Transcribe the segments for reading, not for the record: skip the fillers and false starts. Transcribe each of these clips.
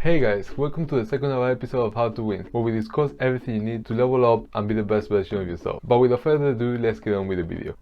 Hey guys, welcome to the second ever episode of How to Win, where we discuss everything you need to level up and be the best version of yourself. But without further ado, let's get on with the video.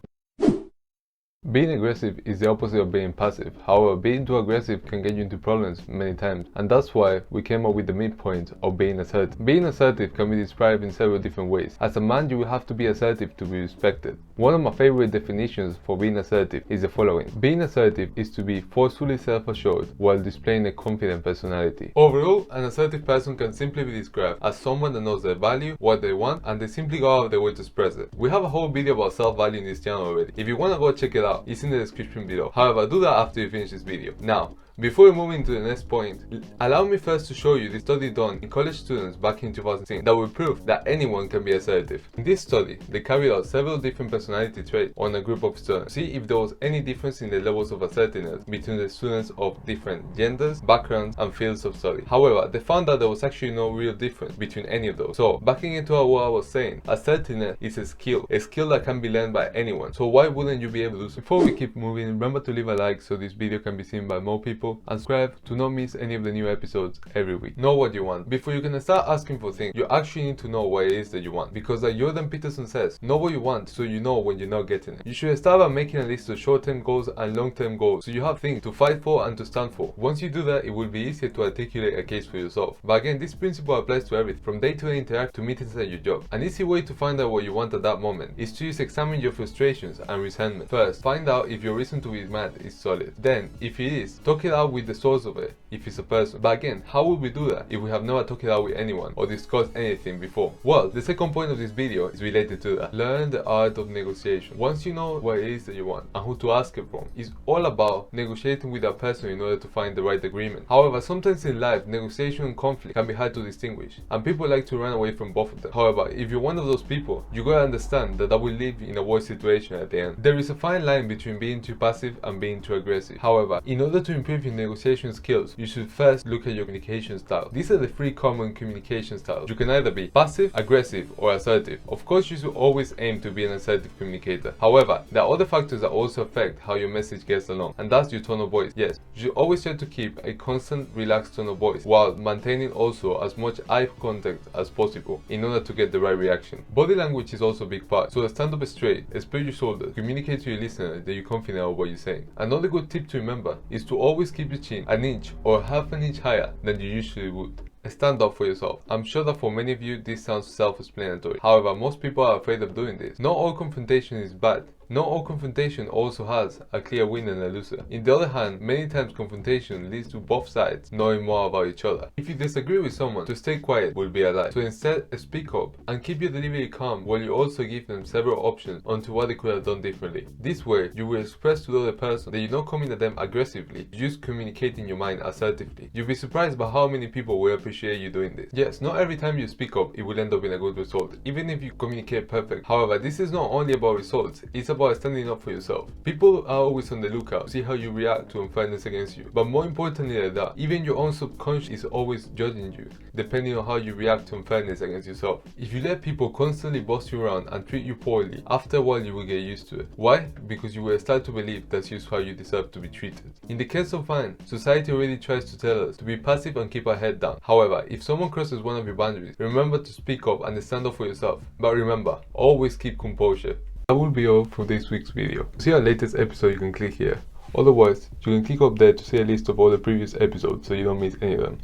Being aggressive is the opposite of being passive. However, being too aggressive can get you into problems many times, and that's why we came up with the midpoint of being assertive. Being assertive can be described in several different ways. As a man, you will have to be assertive to be respected. One of my favorite definitions for being assertive is the following. Being assertive is to be forcefully self-assured while displaying a confident personality. Overall, an assertive person can simply be described as someone that knows their value, what they want, and they simply go out of their way to express it. We have a whole video about self-value in this channel already. If you want to go check it out, it's in the description below. However, do that after you finish this video. Now, before we move into the next point, allow me first to show you the study done in college students back in 2016 that will prove that anyone can be assertive. In this study, they carried out several different personality traits on a group of students to see if there was any difference in the levels of assertiveness between the students of different genders, backgrounds, and fields of study. However, they found that there was actually no real difference between any of those. So, backing into what I was saying, assertiveness is a skill that can be learned by anyone. So why wouldn't you be able to do so? Before we keep moving, remember to leave a like so this video can be seen by more people, and subscribe to not miss any of the new episodes every week. Know what you want. Before you can start asking for things, you actually need to know what it is that you want, because like Jordan Peterson says, know what you want so you know when you're not getting it. You should start by making a list of short-term goals and long-term goals so you have things to fight for and to stand for. Once you do that, it will be easier to articulate a case for yourself. But again, this principle applies to everything from day-to-day interaction to meetings at your job. An easy way to find out what you want at that moment is to just examine your frustrations and resentment. First, find out if your reason to be mad is solid. Then, if it is, talk it out with the source of it, if it's a person. But again, how would we do that if we have never talked it out with anyone or discussed anything before? Well, the second point of this video is related to that. Learn the art of negotiation. Once you know what it is that you want and who to ask it from, it's all about negotiating with that person in order to find the right agreement. However, sometimes in life, negotiation and conflict can be hard to distinguish, and people like to run away from both of them. However, if you're one of those people, you gotta understand that will leave you in a worse situation at the end. There is a fine line between being too passive and being too aggressive. However, in order to improve your negotiation skills, you should first look at your communication style. These are the three common communication styles. You can either be passive, aggressive, or assertive. Of course, you should always aim to be an assertive communicator. However, there are other factors that also affect how your message gets along, and that's your tone of voice. Yes, you should always try to keep a constant, relaxed tone of voice while maintaining also as much eye contact as possible in order to get the right reaction. Body language is also a big part, so stand up straight, spread your shoulders, communicate to your listener that you're confident of what you're saying. Another good tip to remember is to always keep your chin an inch or half an inch higher than you usually would. Stand up for yourself. I'm sure that for many of you this sounds self-explanatory. However, most people are afraid of doing this. Not all confrontation is bad. Not all confrontation also has a clear winner and a loser. On the other hand, many times confrontation leads to both sides knowing more about each other. If you disagree with someone, to stay quiet will be a lie. So instead, speak up and keep your delivery calm while you also give them several options onto what they could have done differently. This way, you will express to the other person that you're not coming at them aggressively, you're just communicating your mind assertively. You'll be surprised by how many people will appreciate you doing this. Yes, not every time you speak up, it will end up in a good result, even if you communicate perfect. However, this is not only about results, it's about standing up for yourself. People are always on the lookout to see how you react to unfairness against you. But more importantly than that, even your own subconscious is always judging you, depending on how you react to unfairness against yourself. If you let people constantly boss you around and treat you poorly, after a while you will get used to it. Why? Because you will start to believe that's just how you deserve to be treated. In the case of mine, society already tries to tell us to be passive and keep our head down. However, if someone crosses one of your boundaries, remember to speak up and stand up for yourself. But remember, always keep composure. That will be all for this week's video. To see our latest episode, you can click here. Otherwise, you can click up there to see a list of all the previous episodes so you don't miss any of them.